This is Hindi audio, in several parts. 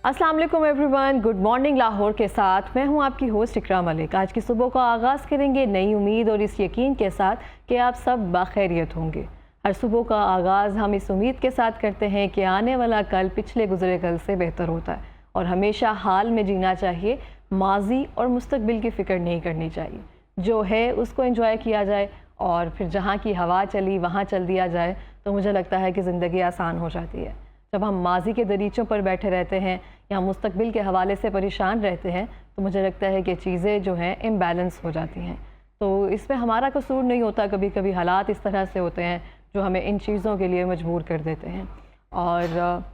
अस्सलाम वालेकुम एवरीवन, गुड मॉर्निंग लाहौर के साथ मैं हूं आपकी होस्ट इकरा मलिक। आज की सुबह का आगाज़ करेंगे नई उम्मीद और इस यकीन के साथ कि आप सब बाखैरियत होंगे। हर सुबह का आगाज़ हम इस उम्मीद के साथ करते हैं कि आने वाला कल पिछले गुजरे कल से बेहतर होता है और हमेशा हाल में जीना चाहिए, माजी और मुस्तकबिल की फ़िक्र नहीं करनी चाहिए। जो है उसको एंजॉय किया जाए और फिर जहाँ की हवा चली वहाँ चल दिया जाए तो मुझे लगता है कि ज़िंदगी आसान हो जाती है। जब हम माजी के दरीचों पर बैठे रहते हैं या मुस्तकबिल के हवाले से परेशान रहते हैं तो मुझे लगता है कि चीज़ें जो हैं इम्बैलेंस हो जाती हैं। तो इसमें हमारा कसूर नहीं होता, कभी कभी हालात इस तरह से होते हैं जो हमें इन चीज़ों के लिए मजबूर कर देते हैं। और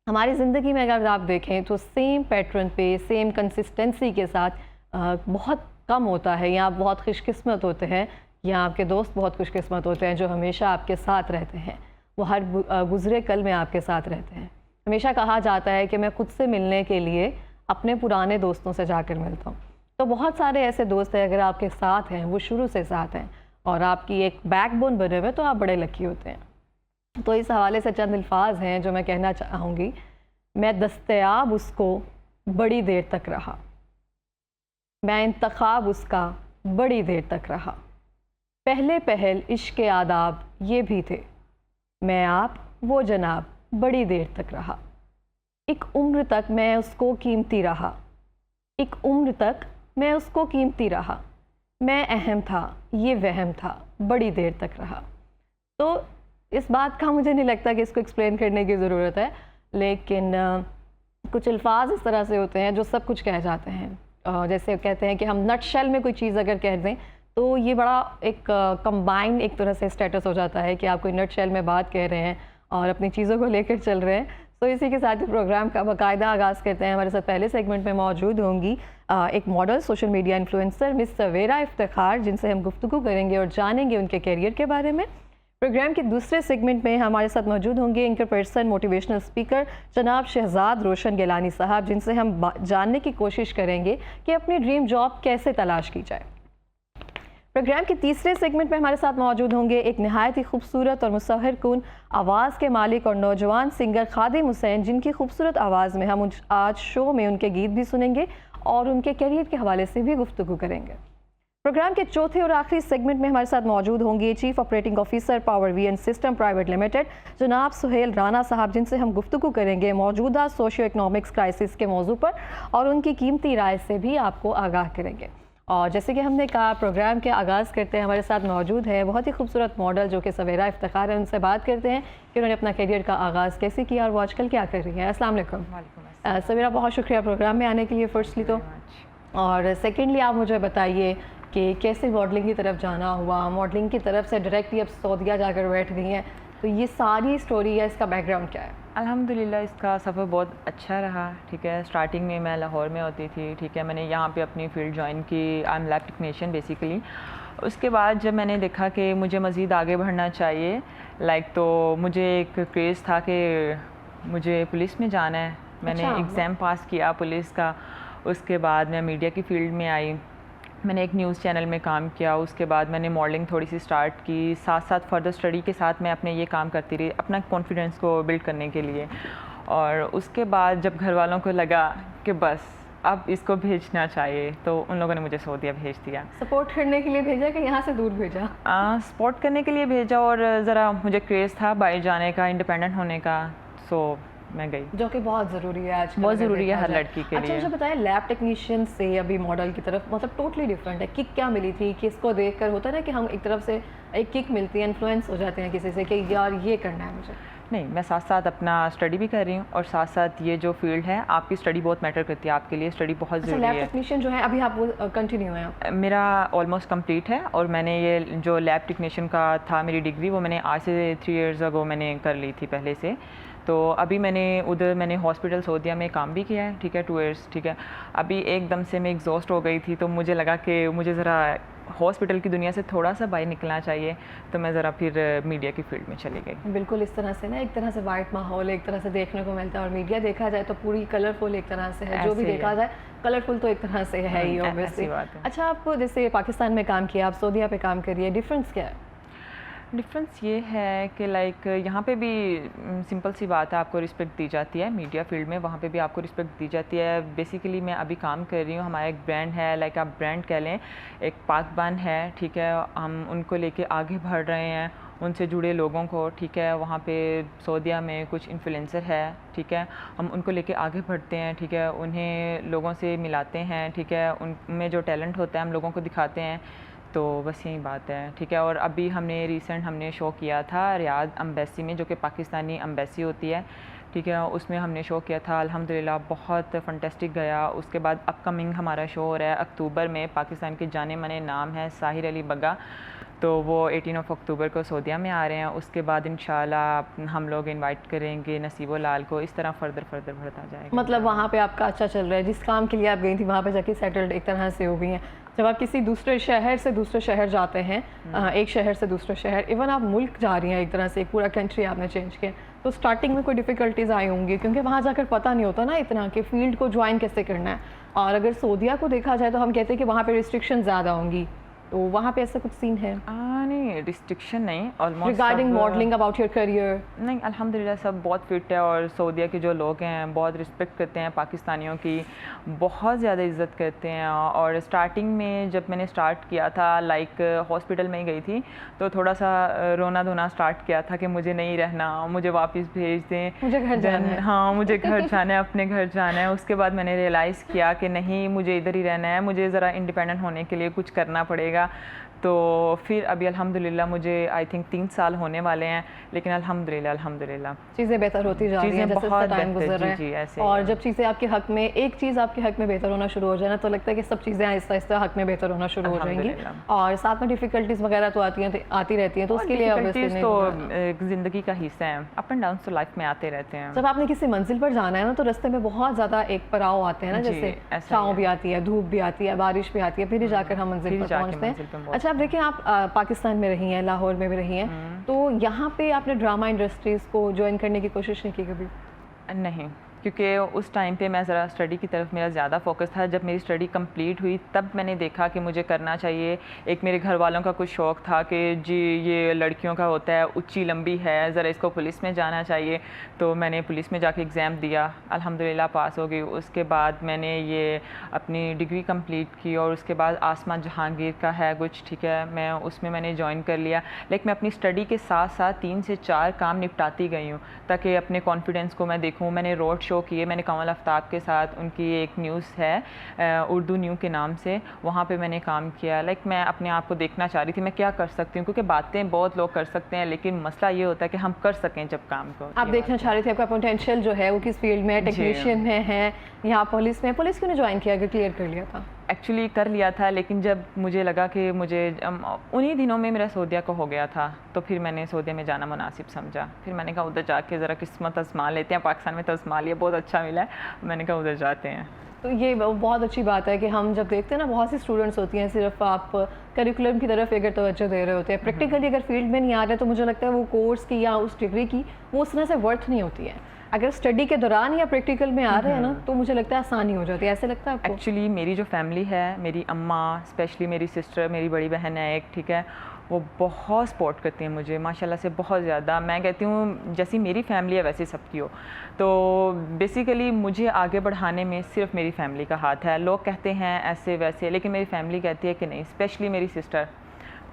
हमारी ज़िंदगी में अगर आप देखें तो सेम पैटर्न पे सेम कंसिस्टेंसी के साथ बहुत कम होता है, या आप बहुत खुशकिस्मत होते हैं या आपके दोस्त बहुत खुशकिस्मत होते हैं जो हमेशा आपके साथ रहते हैं, वो हर गुज़रे कल में आपके साथ रहते हैं। हमेशा कहा जाता है कि मैं खुद से मिलने के लिए अपने पुराने दोस्तों से जाकर मिलता हूँ। तो बहुत सारे ऐसे दोस्त हैं अगर आपके साथ हैं, वो शुरू से साथ हैं और आपकी एक बैकबोन बने हुए, तो आप बड़े लकी होते हैं। तो इस हवाले से चंद अल्फाज हैं जो मैं कहना चाहूँगी। मैं दस्तयाब उसको बड़ी देर तक रहा, मैं इंतखाब उसका बड़ी देर तक रहा, पहले पहल इश्क के आदाब ये भी थे, मैं आप वो जनाब बड़ी देर तक रहा, एक उम्र तक मैं उसको कीमती रहा, एक उम्र तक मैं उसको कीमती रहा, मैं अहम था ये वहम था बड़ी देर तक रहा। तो इस बात का मुझे नहीं लगता कि इसको एक्सप्लेन करने की ज़रूरत है, लेकिन कुछ अल्फाज इस तरह से होते हैं जो सब कुछ कह जाते हैं। जैसे कहते हैं कि हम नटशेल में कोई चीज़ अगर कह दें तो ये बड़ा एक कंबाइंड एक तरह से स्टेटस हो जाता है कि आप कोई नटशेल में बात कह रहे हैं और अपनी चीज़ों को लेकर चल रहे हैं। तो इसी के साथ ही प्रोग्राम का बाकायदा आगाज़ करते हैं। हमारे साथ पहले सेगमेंट में मौजूद होंगी एक model, social media influencer miss Savera Iftikhar, जिनसे हम गुफ्तगू करेंगे और जानेंगे उनके कैरियर के बारे में। प्रोग्राम के दूसरे सेगमेंट में हमारे साथ मौजूद होंगे एंकर पर्सन, मोटिवेशनल स्पीकर जनाब शहजाद रोशन गिलानी साहब, जिनसे हम जानने की कोशिश करेंगे कि अपनी ड्रीम जॉब कैसे तलाश की जाए। प्रोग्राम के तीसरे सेगमेंट में हमारे साथ मौजूद होंगे एक नहायत ही खूबसूरत और मुसहर कुन आवाज़ के मालिक और नौजवान सिंगर खादिम हुसैन, जिनकी खूबसूरत आवाज़ में हम आज शो में उनके गीत भी सुनेंगे और उनके करियर के हवाले से भी गुफ्तगू करेंगे। प्रोग्राम के चौथे और आखिरी सेगमेंट में हमारे साथ मौजूद होंगे chief operating officer power we and system private limited जनाब सुहेल राना साहब, जिनसे हम गुफ्तगू करेंगे मौजूदा सोशियो इकनॉमिक्स क्राइसिस के मौजू पर और उनकी कीमती राय से भी आपको आगाह करेंगे। और जैसे कि हमने कहा, प्रोग्राम के आगाज़ करते हैं, हमारे साथ मौजूद है बहुत ही खूबसूरत मॉडल जो कि सवेरा इफ्तिखार है। उनसे बात करते हैं कि उन्होंने अपना करियर का आगाज़ कैसे किया और वो आजकल क्या कर रही है। अस्सलाम वालेकुम सवेरा, बहुत शुक्रिया प्रोग्राम में आने के लिए फर्स्टली तो, और सेकेंडली आप मुझे बताइए कि कैसे मॉडलिंग की तरफ जाना हुआ, मॉडलिंग की तरफ से डायरेक्टली अब सऊदीया जाकर बैठ गई हैं, तो ये सारी स्टोरी है, इसका बैकग्राउंड क्या है? अल्हम्दुलिल्लाह इसका सफ़र बहुत अच्छा रहा। ठीक है, स्टार्टिंग में मैं लाहौर में होती थी। ठीक है, मैंने यहाँ पे अपनी फ़ील्ड ज्वाइन की, I am lab technician basically. उसके बाद जब मैंने देखा कि मुझे मज़ीद आगे बढ़ना चाहिए, तो मुझे एक क्रेज़ था कि मुझे पुलिस में जाना है। मैंने एग्ज़ाम पास किया पुलिस का। उसके बाद मैं मीडिया की फ़ील्ड में आई, मैंने एक न्यूज़ चैनल में काम किया। उसके बाद मैंने मॉडलिंग थोड़ी सी स्टार्ट की, साथ साथ फर्दर स्टडी के साथ मैं अपने ये काम करती रही अपना कॉन्फिडेंस को बिल्ड करने के लिए। और उसके बाद जब घर वालों को लगा कि बस अब इसको भेजना चाहिए, तो उन लोगों ने मुझे सऊदीया भेज दिया। सपोर्ट करने के लिए भेजा कि यहाँ से दूर भेजा? सपोर्ट करने के लिए भेजा, और ज़रा मुझे क्रेज़ था बाहर जाने का, इंडिपेंडेंट होने का, सो मैं गई, जो कि बहुत ज़रूरी है आज, बहुत ज़रूरी है हर लड़की के लिए। अच्छा, मुझे बताएं, लैब टेक्नीशियन से अभी मॉडल की तरफ मतलब टोटली डिफरेंट है। किक क्या मिली थी? किसको देखकर होता है ना कि हम एक तरफ से एक किक मिलती है, इन्फ्लुएंस हो जाते हैं किसी से कि यार ये करना है मुझे? नहीं, मैं साथ साथ अपना स्टडी भी कर रही हूँ और साथ साथ ये जो फील्ड है, आपकी स्टडी बहुत मैटर करती है, आपके लिए स्टडी बहुत ज़रूरी है। लैब टेक्नीशियन जो है अभी आप वो कंटिन्यू है? मेरा ऑलमोस्ट कंप्लीट है, और मैंने ये जो लैब टेक्नीशियन का था मेरी डिग्री, वो मैंने आज से 3 इयर्स अगो मैंने कर ली थी पहले से। तो अभी मैंने हॉस्पिटल सऊदीया में काम भी किया है। ठीक है, 2 इयर्स। ठीक है, अभी एकदम से मैं एग्जॉस्ट हो गई थी, तो मुझे लगा कि मुझे ज़रा हॉस्पिटल की दुनिया से थोड़ा सा बाहर निकलना चाहिए, तो मैं ज़रा फिर मीडिया की फील्ड में चली गई। बिल्कुल, इस तरह से ना एक तरह से वाइट माहौल एक तरह से देखने को मिलता है, और मीडिया देखा जाए तो पूरी कलरफुल एक तरह से है, जो भी देखा जाए कलरफुल तो एक तरह से है ही ऑब्वियसली। अच्छा, आप जैसे पाकिस्तान में काम किया, आप सऊदीया पे काम करिए, डिफरेंस क्या है? डिफरेंस ये है कि लाइक यहाँ पे भी सिंपल सी बात है, आपको रिस्पेक्ट दी जाती है मीडिया फील्ड में, वहाँ पे भी आपको रिस्पेक्ट दी जाती है। बेसिकली मैं अभी काम कर रही हूँ, हमारा एक ब्रांड है, लाइक आप ब्रांड कह लें, एक पाकबान है, ठीक है, हम उनको लेके आगे बढ़ रहे हैं, उनसे जुड़े लोगों को, ठीक है, वहाँ पे सऊदीया में कुछ इन्फ्लुएंसर है, ठीक है, हम उनको लेके आगे बढ़ते हैं, ठीक है, उन्हें लोगों से मिलाते हैं, ठीक है, उनमें जो टैलेंट होता है हम लोगों को दिखाते हैं। तो बस यही बात है, ठीक है। और अभी हमने शो किया था रियाद एम्बेसी में, जो कि पाकिस्तानी एम्बेसी होती है, ठीक है, उसमें हमने शो किया था, अल्हम्दुलिल्लाह बहुत फंटेस्टिक गया। उसके बाद अपकमिंग हमारा शो हो रहा है अक्टूबर में, पाकिस्तान के जाने माने नाम है साहिर अली बग्गा, तो वो 18 अक्टूबर को सऊदीया में आ रहे हैं। उसके बाद इंशाल्लाह हम लोग इनवाइट करेंगे नसीबो लाल को, इस तरह फर्दर बढ़ता जाएगा। मतलब वहाँ पे आपका अच्छा चल रहा है, जिस काम के लिए आप गई थी वहाँ पे जाके सेटल्ड एक तरह से हो गई हैं। जब आप किसी दूसरे शहर से दूसरे शहर जाते हैं, एक शहर से दूसरे शहर, इवन आप मुल्क जा रही हैं, एक तरह से एक पूरा कंट्री आपने चेंज किया, तो स्टार्टिंग में कोई डिफ़िकल्टीज़ आई होंगी, क्योंकि वहाँ जाकर पता नहीं होता ना इतना कि फ़ील्ड को ज्वाइन कैसे करना है। और अगर सऊदीया को देखा जाए तो हम कहते हैं कि वहाँ पे रिस्ट्रिक्शन ज़्यादा होंगी, तो वहाँ पे ऐसा कुछ सीन है? नहीं, रिस्ट्रिक्शन नहीं, almost regarding modelling, about your career? नहीं, अल्हम्दुलिल्लाह सब बहुत फिट है, और सऊदीया के जो लोग हैं बहुत रिस्पेक्ट करते हैं पाकिस्तानियों की, बहुत ज़्यादा इज़्ज़त करते हैं। और स्टार्टिंग में जब मैंने स्टार्ट किया था, लाइक हॉस्पिटल में गई थी, तो थोड़ा सा रोना धोना स्टार्ट किया था कि मुझे नहीं रहना, मुझे वापस भेज दें, मुझे घर जाना है। हाँ, मुझे घर जाना है, अपने घर जाना है। उसके बाद मैंने रियलाइज़ किया कि नहीं, मुझे इधर ही रहना है, मुझे ज़रा इंडिपेंडेंट होने के लिए कुछ करना पड़ेगा। तो फिर अभी अल्हम्दुलिल्लाह मुझे आई थिंक 3 साल होने वाले हैं, लेकिन अल्हम्दुलिल्लाह चीज़ें बेहतर होती जा रही हैं जैसे टाइम गुजर रहा है। और जब चीज़ें आपके हक में, एक चीज़ आपके हक में बेहतर होना शुरू हो जाए ना, तो लगता है कि सब चीज़ें आहिस्ता आहिस्ता हक में बेहतर होना शुरू हो जाएंगी। और साथ में डिफ़िकल्टीज़ वगैरह तो आती रहती हैं, तो उसके लिए ऑब्वियसली तो ज़िंदगी का हिस्सा है, अप एंड डाउन तो लाइफ में आते रहते हैं। जब आपने किसी मंजिल पर जाना है ना, तो रास्ते में बहुत ज़्यादा एक पड़ाव आते हैं ना, जैसे छाँव भी आती है, धूप भी आती है, बारिश भी आती है, फिर ही जाकर हम मंजिल पर पहुँचते हैं। अच्छा, अब देखिए, आप पाकिस्तान में रही हैं, लाहौर में भी रही हैं, तो यहाँ पे आपने ड्रामा इंडस्ट्रीज़ को ज्वाइन करने की कोशिश नहीं की कभी? नहीं, क्योंकि उस टाइम पे मैं ज़रा स्टडी की तरफ मेरा ज़्यादा फोकस था। जब मेरी स्टडी कंप्लीट हुई तब मैंने देखा कि मुझे करना चाहिए। एक मेरे घर वालों का कुछ शौक़ था कि जी ये लड़कियों का होता है, ऊंची लंबी है, ज़रा इसको पुलिस में जाना चाहिए। तो मैंने पुलिस में जाके एग्ज़ाम दिया, अल्हम्दुलिल्लाह पास हो गई। उसके बाद मैंने ये अपनी डिग्री कंप्लीट की, और उसके बाद आसमा जहांगीर का है कुछ, ठीक है, मैं उसमें मैंने ज्वाइन कर लिया। लेकिन मैं अपनी स्टडी के साथ साथ 3 से 4 काम निपटाती गई हूँ, ताकि अपने कॉन्फिडेंस को मैं देखूँ। मैंने रोड शो किए, मैंने कमल आफ्ताब के साथ, उनकी एक न्यूज़ है उर्दू न्यू के नाम से, वहाँ पे मैंने काम किया। लाइक मैं अपने आप को देखना चाह रही थी मैं क्या कर सकती हूँ, क्योंकि बातें बहुत लोग कर सकते हैं, लेकिन मसला ये होता है कि हम कर सकें जब काम को। आप देखना चाह रही थी आपका पोटेंशियल जो है वो किस फील्ड में है, टेक्नीशियन में है या पुलिस में? पुलिस क्यों नहीं ज्वाइन किया, अगर क्लियर कर लिया था? एक्चुअली कर लिया था, लेकिन जब मुझे लगा कि मुझे उन्हीं दिनों में मेरा सऊदीया को हो गया था, तो फिर मैंने सऊदीया में जाना मुनासिब समझा। फिर मैंने कहा उधर जाके ज़रा किस्मत आजमा लेते हैं, पाकिस्तान में तो आजमा लिया, बहुत अच्छा मिला है, मैंने कहा उधर जाते हैं। तो ये बहुत अच्छी बात है कि हम जब देखते हैं ना, बहुत सी स्टूडेंट्स होती हैं सिर्फ आप करिकुलम की तरफ अगर तवज्जो दे रहे होते हैं, प्रैक्टिकली अगर फील्ड में नहीं आ रहे, तो मुझे लगता है वो कोर्स की या उस डिग्री की वो उस तरह से वर्थ नहीं होती है। अगर स्टडी के दौरान या प्रैक्टिकल में आ रहे हैं ना, तो मुझे लगता है आसानी हो जाती है। ऐसे लगता है आपको? एक्चुअली मेरी जो फैमिली है, मेरी अम्मा, स्पेशली मेरी सिस्टर, मेरी बड़ी बहन है एक, ठीक है, वो बहुत सपोर्ट करती हैं मुझे माशाल्लाह से, बहुत ज़्यादा। मैं कहती हूँ जैसी मेरी फैमिली है वैसे सबकी हो। तो बेसिकली मुझे आगे बढ़ाने में सिर्फ मेरी फैमिली का हाथ है। लोग कहते हैं ऐसे वैसे, लेकिन मेरी फैमिली कहती है कि नहीं, स्पेशली मेरी सिस्टर,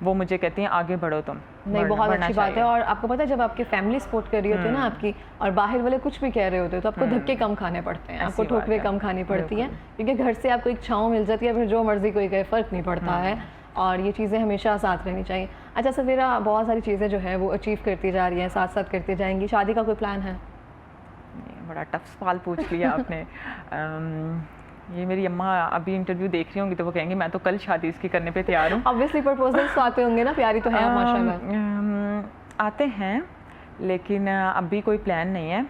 वो मुझे कहती हैं आगे बढ़ो तुम। नहीं, बहुत अच्छी बात है। और आपको पता है, जब आपकी फैमिली सपोर्ट कर रही होती है ना आपकी, और बाहर वाले कुछ भी कह रहे होते हैं, तो आपको धक्के कम खाने पड़ते हैं, आपको ठोकरें कम खानी पड़ती हैं, क्योंकि घर से आपको एक छाँव मिल जाती है, फिर जो मर्जी कोई कहे फ़र्क नहीं पड़ता है। और ये चीज़ें हमेशा साथ रहनी चाहिए। अच्छा सवेरा, बहुत सारी चीज़ें जो है वो अचीव करती जा रही हैं, साथ साथ करती जाएंगी, शादी का कोई प्लान है? बड़ा टफ सवाल पूछ लिया आपने। ये मेरी अम्मा अभी इंटरव्यू देख रही होंगी तो वो कहेंगे मैं तो कल शादी इसकी करने पे तैयार हूँ। ऑब्वियसली प्रपोजल्स तो आते होंगे ना, प्यारी तो है आप माशाल्लाह। आते हैं, लेकिन अभी कोई प्लान नहीं है,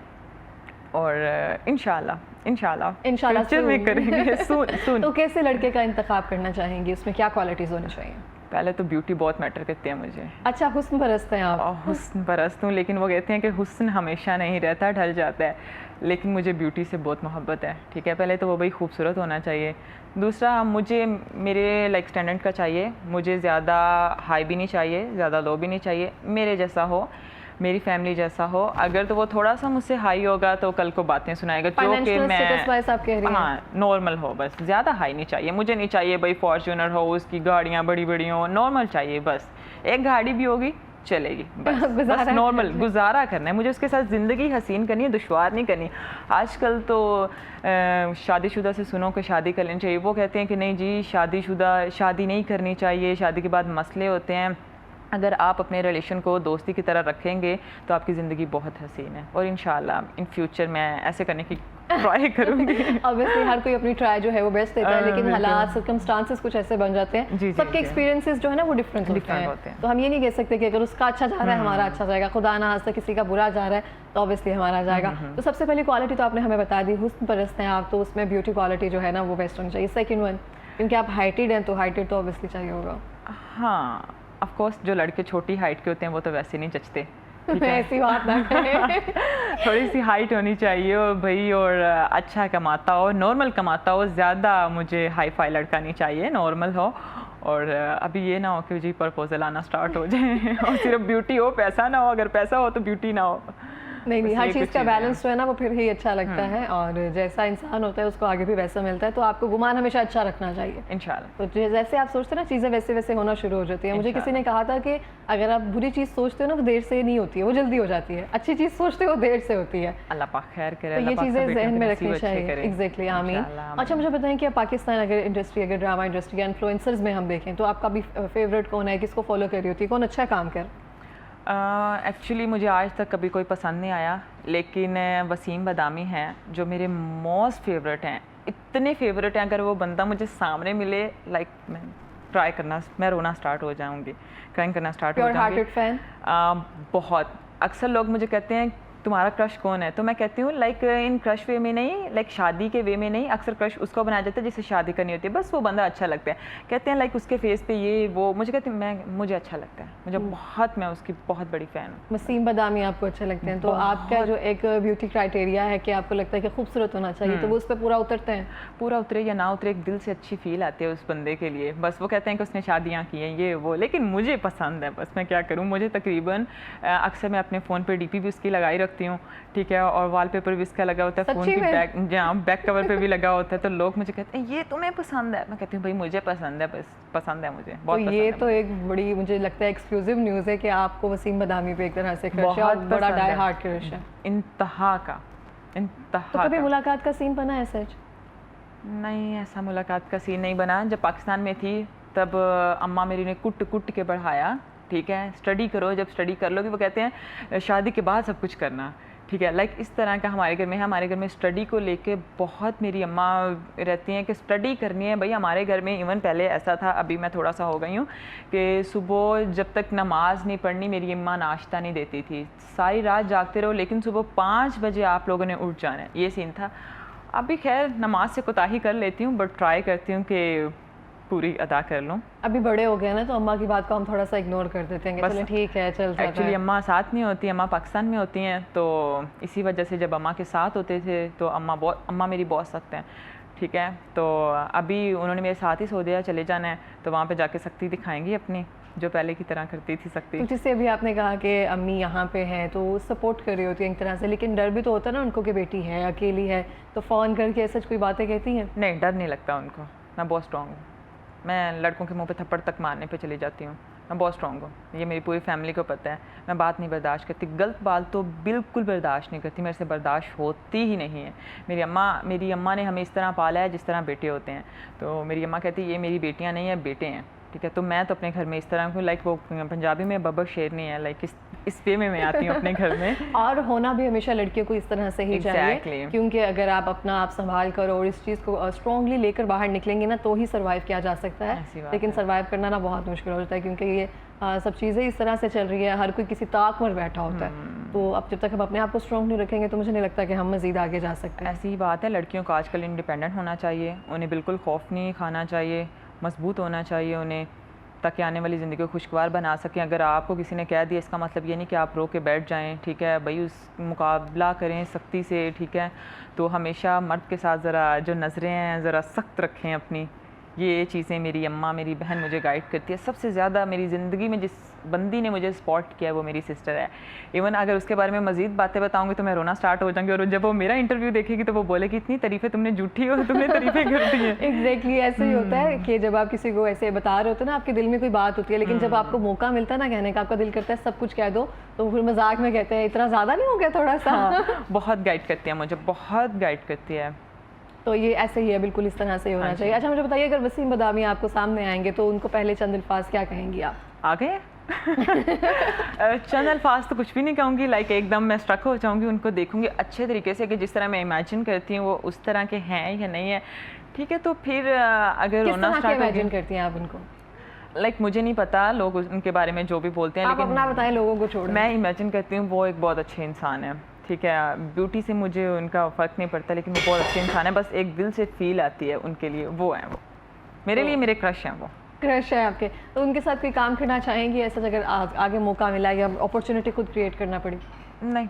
और इंशाल्लाह फ्यूचर में करेंगे सून। तो कैसे लड़के का इंतखाब करना चाहेंगी, उसमें क्या क्वालिटीज़ होनी चाहिए? पहले तो ब्यूटी बहुत मैटर करती है मुझे। अच्छा, हुस्न परस्त हैं आप? हुस्न परस्त हूँ, लेकिन वो कहते हैं कि हुस्न हमेशा नहीं रहता, ढल जाता है। लेकिन मुझे ब्यूटी से बहुत मोहब्बत है, ठीक है। पहले तो वो भाई खूबसूरत होना चाहिए, दूसरा मुझे मेरे लाइक स्टैंडर्ड का चाहिए, मुझे ज़्यादा हाई भी नहीं चाहिए, ज़्यादा लो भी नहीं चाहिए, मेरे जैसा हो, मेरी फैमिली जैसा हो। अगर तो वो थोड़ा सा मुझसे हाई होगा तो कल को बातें सुनाएगा, जो कि मैं हाँ नॉर्मल हो, बस ज़्यादा हाई नहीं चाहिए। मुझे नहीं चाहिए भाई फॉर्च्यूनर हो, उसकी गाड़ियाँ बड़ी बड़ी हो, नॉर्मल चाहिए, बस एक गाड़ी भी होगी चलेगी, बस नॉर्मल गुजारा करना है मुझे, उसके साथ ज़िंदगी हसीन करनी है, दुश्वार नहीं करनी। आजकल तो शादीशुदा से सुनो कि शादी कर लेनी चाहिए, वो कहते हैं कि नहीं जी शादी नहीं करनी चाहिए, शादी के बाद मसले होते हैं। अगर आप अपने रिलेशन को दोस्ती की तरह रखेंगे तो आपकी ज़िंदगी बहुत हसीन है, और इंशाल्लाह इन फ्यूचर मैं ऐसे करने की ट्राई करूँगी। ऑब्वियसली हर कोई अपनी ट्राई जो है वो बेस्ट देता है, लेकिन हालात सर्कमस्टांसेस कुछ ऐसे बन जाते हैं, सबके एक्सपीरियंसेस जो है ना वो डिफरेंट होते हैं। तो हम ये नहीं कह सकते कि अगर उसका अच्छा जा रहा है हमारा अच्छा जाएगा, खुदा ना खास्ता किसी का बुरा जा रहा है तो ऑब्वियसली हमारा जाएगा। तो सबसे पहली क्वालिटी तो आपने हमें बता दी, हुस्न परस्त हैं आप, तो उसमें ब्यूटी क्वालिटी जो है ना वो बेस्ट होनी चाहिए। सेकंड वन, क्योंकि आप हाइटेड हैं तो हाइटेड तो ऑब्वियसली चाहिए होगा। हाँ ऑफ कोर्स, जो लड़के छोटी हाइट के होते हैं वो तो वैसे नहीं जचते, ऐसी बात ना करें। थोड़ी सी हाइट होनी चाहिए और भाई, और अच्छा कमाता हो, नॉर्मल कमाता हो, ज़्यादा मुझे हाई फाई लड़का नहीं चाहिए, नॉर्मल हो। और अभी ये ना हो कि जी प्रपोजल आना स्टार्ट हो जाए और सिर्फ ब्यूटी हो, पैसा ना हो, अगर पैसा हो तो ब्यूटी ना हो। नहीं, हर चीज़ का बैलेंस जो है ना वो फिर ही अच्छा लगता है, और जैसा इंसान होता है उसको आगे भी वैसा मिलता है, तो आपको गुमान हमेशा अच्छा रखना चाहिए इंशाल्लाह। तो जैसे आप सोचते हैं ना चीज़ें वैसे वैसे होना शुरू हो जाती है। मुझे किसी ने कहा था कि अगर आप बुरी चीज़ सोचते हो ना तो देर से नहीं होती है, वो जल्दी हो जाती है, अच्छी चीज़ सोचते हो देर से होती है। अल्लाह पाक खैर करे, तो ये चीज़ें जहन में रखनी चाहिए। एग्जैक्टली, आमीन। अच्छा मुझे बताएं कि पाकिस्तान अगर ड्रामा इंडस्ट्री या इन्फ्लुएंसर्स में हम देखें तो आपका भी फेवरेट कौन है, किसको फॉलो कर रही होती है, कौन अच्छा काम कर? एक्चुअली मुझे आज तक कभी कोई पसंद नहीं आया, लेकिन वसीम बदामी हैं जो मेरे मोस्ट फेवरेट हैं, इतने फेवरेट हैं, अगर वो बंदा मुझे सामने मिले लाइक मैं रोना स्टार्ट हो जाऊंगी, क्राइंग करना स्टार्ट हो जाऊंगी। फैन बहुत अक्सर लोग मुझे कहते हैं तुम्हारा क्रश कौन है, तो मैं कहती हूँ लाइक इन क्रश वे में नहीं, लाइक शादी के वे में नहीं, अक्सर क्रश उसको बनाया जाता है जिससे शादी करनी होती है, बस वो बंदा अच्छा लगता है, कहते हैं लाइक उसके फेस पे ये वो, मुझे कहते हैं मुझे अच्छा लगता है, मुझे बहुत, मैं उसकी बहुत बड़ी फ़ैन हूँ। वसीम बदामी आपको अच्छे लगते हैं, तो आपका जो एक ब्यूटी क्राइटेरिया है कि आपको लगता है कि खूबसूरत होना चाहिए, तो वो उस पर पूरा उतरते हैं? पूरा उतरे या ना उतरे, एक दिल से अच्छी फील आती है उस बंदे के लिए, बस वो कहते हैं कि उसने शादियाँ की हैं ये वो, लेकिन मुझे पसंद है, बस मैं क्या करूँ। मुझे तकरीबन अक्सर मैं अपने फ़ोन पर DP भी उसकी लगाई रखती हूँ, ठीक है, और वॉलपेपर भी इसका लगा होता है, फ़ोन की बैक कवर पे भी लगा होता है, तो लोग मुझे कहते हैं ये तुम्हें पसंद है, मैं कहती हूँ भाई मुझे पसंद है, बस पसंद है मुझे बहुत। तो ये तो एक बड़ी मुझे लगता है एक्सक्लूसिव न्यूज़ है कि आपको वसीम बदामी पे एक तरह से क्रश है, और बड़ा डाई हार्ट क्रश है, इंतहा का। तो कभी मुलाकात का सीन बना है सच? नहीं, ऐसा मुलाकात का सीन नहीं बना। जब पाकिस्तान में थी तब अम्मा मेरी ने कुट के बढ़ाया, ठीक है, स्टडी करो, जब स्टडी कर लोगे वो कहते हैं शादी के बाद सब कुछ करना, ठीक है, लाइक इस तरह का हमारे घर में है। हमारे घर में स्टडी को लेके बहुत, मेरी अम्मा रहती हैं कि स्टडी करनी है भाई। हमारे घर में इवन पहले ऐसा था, अभी मैं थोड़ा सा हो गई हूँ, कि सुबह जब तक नमाज नहीं पढ़नी मेरी अम्मा नाश्ता नहीं देती थी, सारी रात जागते रहो लेकिन सुबह 5 बजे आप लोगों ने उठ जाना है, ये सीन था। अभी खैर नमाज से कोताही कर लेती हूँ, बट ट्राई करती हूँ कि पूरी अदा कर लूँ। अभी बड़े हो गए ना तो अम्मा की बात को हम थोड़ा सा इग्नोर कर देते हैं कि चलो ठीक है चल जाता है। एक्चुअली अम्मा साथ नहीं होती, अम्मा पाकिस्तान में होती हैं, तो इसी वजह से जब अम्मा के साथ होते थे तो अम्मा मेरी बहुत सख्त हैं, ठीक है, तो अभी उन्होंने मेरे साथ ही सो दिया, चले जाना है, तो वहाँ पे जाके सख्ती दिखाएंगी अपनी, जो पहले की तरह करती थी सख्ती। तो जिससे अभी आपने कहा कि अम्मी यहाँ पे हैं तो सपोर्ट कर रही होती है एक तरह से, लेकिन डर भी तो होता है ना उनको कि बेटी है, अकेली है, तो फ़ोन करके ऐसा कोई बातें कहती हैं? नहीं, डर नहीं लगता उनको, मैं बहुत स्ट्रॉन्ग हूँ, मैं लड़कों के मुंह पे थप्पड़ तक मारने पे चली जाती हूँ, मैं बहुत स्ट्रॉन्ग हूँ, ये मेरी पूरी फैमिली को पता है। मैं बात नहीं बर्दाश्त करती, गलत बात तो बिल्कुल बर्दाश्त नहीं करती, मेरे से बर्दाश्त होती ही नहीं है। मेरी अम्मा ने हमें इस तरह पाला है जिस तरह बेटे होते हैं, तो मेरी अम्मा कहती है ये मेरी बेटियाँ नहीं है, बेटे हैं, ठीक है, तो मैं तो अपने घर में इस तरह हूँ, लाइक वो पंजाबी में बब्बर शेर नहीं है, लाइक इस वे में मैं आती हूँ अपने घर में। और होना भी हमेशा लड़कियों को इस तरह से ही चाहिए, क्योंकि अगर आप अपना आप संभाल कर और इस चीज़ को स्ट्रॉन्गली लेकर बाहर निकलेंगे ना तो ही सर्वाइव किया जा सकता है, लेकिन सर्वाइव करना ना बहुत मुश्किल हो जाता है, क्योंकि ये सब चीज़ें इस तरह से चल रही है, हर कोई किसी ताक पर बैठा होता है, तो अब जब तक हम अपने आप को स्ट्रॉन्ग नहीं रखेंगे तो मुझे नहीं लगता कि हम मज़ीद आगे जा सकते हैं। ऐसी ही बात है, लड़कियों को आजकल इंडिपेंडेंट होना चाहिए, उन्हें बिल्कुल खौफ नहीं खाना चाहिए, मजबूत होना चाहिए उन्हें, ताकि आने वाली ज़िंदगी को खुशगवार बना सकें। अगर आपको किसी ने कह दिया, इसका मतलब ये नहीं कि आप रो के बैठ जाएं, ठीक है भाई, उस मुकाबला करें सख्ती से, ठीक है। तो हमेशा मर्द के साथ ज़रा जो नज़रें हैं ज़रा सख्त रखें अपनी। ये चीज़ें मेरी अम्मा, मेरी बहन मुझे गाइड करती है। सबसे ज़्यादा मेरी ज़िंदगी में जिस बंदी ने मुझे सपोर्ट किया है वो मेरी सिस्टर है। इवन अगर उसके बारे में मज़ीद बातें बताऊंगी तो मैं रोना स्टार्ट हो जाऊंगी, और जब वो मेरा इंटरव्यू देखेगी तो वो बोलेगी इतनी तारीफ़ें तुमने झूठी हो, तुमने तारीफ़ें कर दी हैं। एग्जैक्टली ऐसे ही होता है कि जब आप किसी को ऐसे बता रहे होते हैं ना, आपके दिल में कोई बात होती है, लेकिन जब आपको मौका मिलता है ना कहने का, आपका दिल करता है सब कुछ कह दो, तो फिर मजाक में कहते हैं इतना ज़्यादा नहीं हो गया थोड़ा सा। हाँ, बहुत गाइड करती है मुझे, बहुत गाइड करती है। तो ये ऐसे ही है, बिल्कुल इस तरह से होना चाहिए। अच्छा मुझे बताइए, अगर वसीम बदामी आपको सामने आएंगे तो उनको पहले चंद अल्फाज क्या कहेंगी आप? आ गए? चंद अल्फाज तो कुछ भी नहीं कहूँगी, लाइक एकदम मैं स्ट्रक हो जाऊँगी, उनको देखूँगी अच्छे तरीके से कि जिस तरह मैं इमेजिन करती हूँ वो उस तरह के हैं या नहीं है, ठीक है। तो फिर अगर रोना स्टार्ट इमेजिन करती हैं आप उनको? लाइक मुझे नहीं पता, लोग उनके बारे में जो भी बोलते हैं, आप अपना बताएं, लोगों को छोड़। मैं इमेजिन करती हूँ वो एक बहुत अच्छे इंसान है, ठीक है। ब्यूटी से मुझे उनका फ़र्क नहीं पड़ता, लेकिन वो बहुत अच्छे इंसान है। बस एक दिल से फील आती है उनके लिए, वो है वो मेरे लिए, मेरे क्रश हैं वो। क्रश है आपके, तो उनके साथ कोई काम करना चाहेंगी ऐसा, अगर आगे मौका मिला या अपॉर्चुनिटी खुद क्रिएट करना पड़ी? नहीं।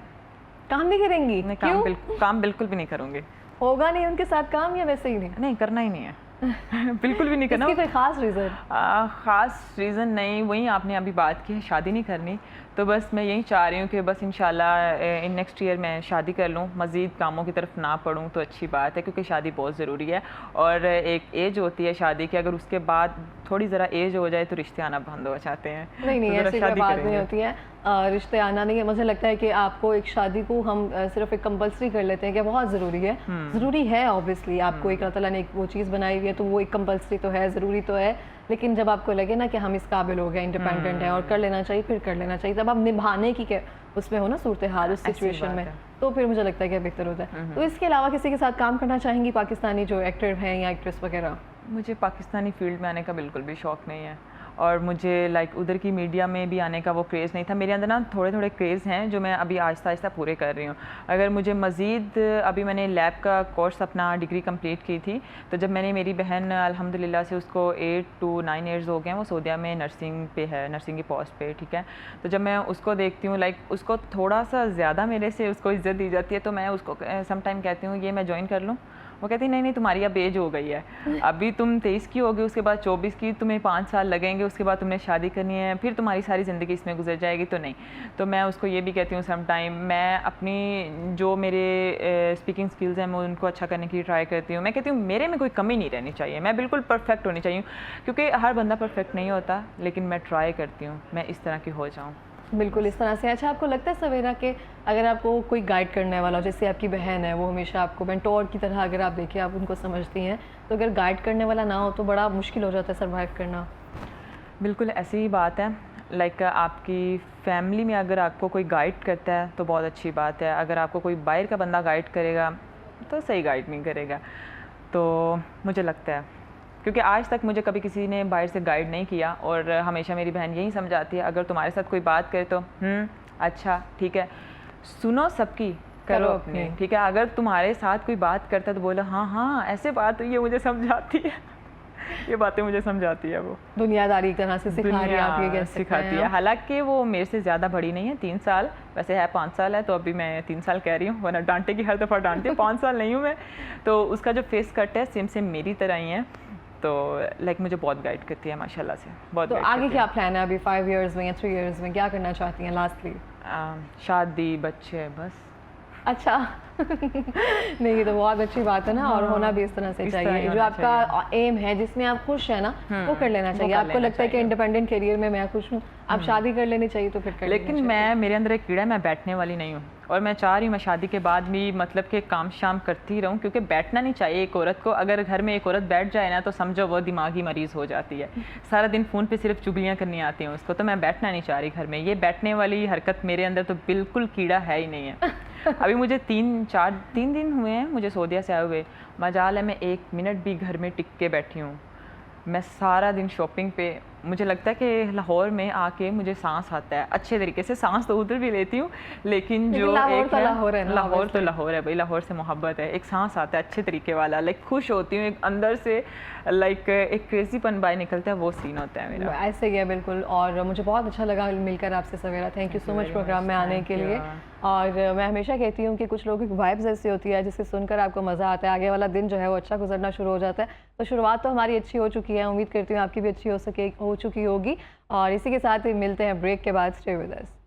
काम नहीं करेंगी? नहीं, काम बिल्कुल भी नहीं करूँगी। होगा नहीं उनके साथ काम, या वैसे ही नहीं? नहीं, करना ही नहीं है। बिल्कुल भी नहीं करना। इसकी कोई खास रीज़न? ख़ास रीज़न नहीं, वही आपने अभी बात की है, शादी नहीं करनी। तो बस मैं यही चाह रही हूँ कि बस इंशाल्लाह इन नेक्स्ट ईयर मैं शादी कर लूँ, मज़ीद कामों की तरफ ना पढ़ूँ तो अच्छी बात है, क्योंकि शादी बहुत ज़रूरी है। और एक एज होती है शादी की, अगर उसके बाद थोड़ी ज़रा एज हो जाए तो रिश्ते आना बंद हो जाते हैं। नहीं, तो ऐसी कोई बात नहीं होती है, रिश्ते आना नहीं है। मुझे लगता है कि आपको एक शादी को हम सिर्फ एक कंपल्सरी कर लेते हैं कि बहुत ज़रूरी है। ज़रूरी है ऑब्वियसली, आपको एक अल्लाह ताला ने एक वो चीज़ बनाई हुई है, तो वो एक कंपल्सरी तो है, ज़रूरी तो है। लेकिन जब आपको लगे ना कि हम इस काबिल हो गए, इंडिपेंडेंट है और कर लेना चाहिए, फिर कर लेना चाहिए। जब आप निभाने की उसमें हो ना सूरत हाल, उस सिचुएशन में, तो फिर मुझे लगता है कि बेहतर होता है। तो इसके अलावा किसी के साथ काम करना चाहेंगी, पाकिस्तानी जो एक्टर हैं या एक्ट्रेस वगैरह? मुझे पाकिस्तानी फील्ड में आने का बिल्कुल भी शौक़ नहीं है, और मुझे लाइक उधर की मीडिया में भी आने का वो क्रेज़ नहीं था। मेरे अंदर ना थोड़े थोड़े क्रेज़ हैं जो मैं अभी आहिस्ता आहिस्ता पूरे कर रही हूँ। अगर मुझे मज़ीद, अभी मैंने लैब का कोर्स अपना डिग्री कंप्लीट की थी, तो जब मैंने, मेरी बहन अल्हम्दुलिल्लाह से उसको 8 to 9 ईयर्स हो गए हैं, वो सऊदीया में नर्सिंग पे है, नर्सिंग की पोस्ट पे, ठीक है। तो जब मैं उसको देखती हूँ, लाइक उसको थोड़ा सा ज़्यादा मेरे से उसको इज़्ज़त दी जाती है, तो मैं उसको समटाइम कहती हूँ ये मैं ज्वाइन कर लूँ। वो कहती नहीं नहीं, तुम्हारी अब एज हो गई है, अभी तुम 23 की होगी, उसके बाद 24 की, तुम्हें 5 साल लगेंगे, उसके बाद तुमने शादी करनी है, फिर तुम्हारी सारी ज़िंदगी इसमें गुजर जाएगी, तो नहीं। तो मैं उसको ये भी कहती हूँ सम टाइम, मैं अपनी जो मेरे स्पीकिंग स्किल्स हैं मैं उनको अच्छा करने की ट्राई करती हूँ। मैं कहती हूँ मेरे में कोई कमी नहीं रहनी चाहिए, मैं बिल्कुल परफेक्ट होनी चाहिए, क्योंकि हर बंदा परफेक्ट नहीं होता, लेकिन मैं ट्राई करती हूँ मैं इस तरह की हो जाऊँ। बिल्कुल इस तरह से। अच्छा आपको लगता है सवेरा कि अगर आपको कोई गाइड करने वाला हो, जैसे आपकी बहन है, वो हमेशा आपको मेंटोर की तरह अगर आप देखिए आप उनको समझती हैं, तो अगर गाइड करने वाला ना हो तो बड़ा मुश्किल हो जाता है सर्वाइव करना? बिल्कुल ऐसी ही बात है। लाइक आपकी फैमिली में अगर आपको कोई गाइड करता है तो बहुत अच्छी बात है, अगर आपको कोई बाहर का बंदा गाइड करेगा तो सही गाइड नहीं करेगा। तो मुझे लगता है, क्योंकि आज तक मुझे कभी किसी ने बाहर से गाइड नहीं किया, और हमेशा मेरी बहन यही समझाती है अगर तुम्हारे साथ कोई बात करे तो अच्छा ठीक है, सुनो सबकी, करो अपनी, ठीक है। अगर तुम्हारे साथ कोई बात करता है तो बोलो हाँ हाँ ऐसे बात हुई है, मुझे समझाती है ये बातें मुझे समझाती है, वो दुनियादारी की तरह से सिखा रही है, आप ये कह सकते हैं। सिखाती है। हालांकि वो मेरे से ज़्यादा बड़ी नहीं है, 3 साल, वैसे है 5 साल है, तो अभी मैं 3 साल कह रही हूँ, वरना डांटेगी, हर दफ़ा डांटती है। 5 साल नहीं हूँ मैं। तो उसका जो फेस कट है सेम सेम मेरी तरह ही है, तो लाइक मुझे बहुत गाइड करती है माशाल्लाह से, बहुत। तो आगे क्या प्लान है अभी 5 इयर्स में या 3 इयर्स में, क्या करना चाहती हैं लास्टली? शादी, बच्चे, बस। अच्छा नहीं ये तो बहुत अच्छी बात है ना, और होना भी इस तरह से चाहिए। जो आपका एम है, जिसमें आप खुश है ना, वो कर लेना चाहिए। आपको लगता है कि इंडिपेंडेंट करियर में मैं खुश हूँ, आप शादी कर लेनी चाहिए तो फिर कर लेना चाहिए। लेकिन मैं, मेरे अंदर एक कीड़ा है, मैं बैठने वाली नहीं हूँ, और मैं चाह रही हूँ मैं शादी के बाद भी मतलब कि काम शाम करती रहूँ, क्योंकि बैठना नहीं चाहिए एक औरत को। अगर घर में एक औरत बैठ जाए ना तो समझो वो दिमागी मरीज़ हो जाती है, सारा दिन फ़ोन पे सिर्फ चुगलियाँ करनी आती हैं उसको। तो मैं बैठना नहीं चाह रही घर में, ये बैठने वाली हरकत मेरे अंदर तो बिल्कुल कीड़ा है ही नहीं है। अभी मुझे 3 दिन हुए हैं मुझे सऊदीया से आए हुए, मजाल है मैं 1 मिनट भी घर में टिक के बैठी हूँ। मैं सारा दिन शॉपिंग पे मुझे लगता है कि लाहौर में आके मुझे सांस आता है अच्छे तरीके से। सांस तो उधर भी लेती हूँ, लेकिन जो लाहौर एक तो है, लाहौर है ना, लाहौर तो लाहौर है भाई, लाहौर से मोहब्बत है। एक सांस आता है अच्छे तरीके वाला, लाइक खुश होती हूँ एक अंदर से, लाइक एक क्रेजीपन बाय निकलता है, वो सीन होता है मेरा। ऐसे ही है बिल्कुल। और मुझे बहुत अच्छा लगा मिलकर आपसे Savera. Thank you so much programme में आने के लिए। और मैं हमेशा कहती हूँ कि कुछ लोगों की वाइब्स ऐसी होती है जिसे सुनकर आपको मज़ा आता है, आगे वाला दिन जो है वो अच्छा गुजरना शुरू हो जाता है। तो शुरुआत तो हमारी अच्छी हो चुकी है, उम्मीद करती हूँ आपकी भी अच्छी हो चुकी होगी। और इसी के साथ ही मिलते हैं ब्रेक के बाद। Stay with us.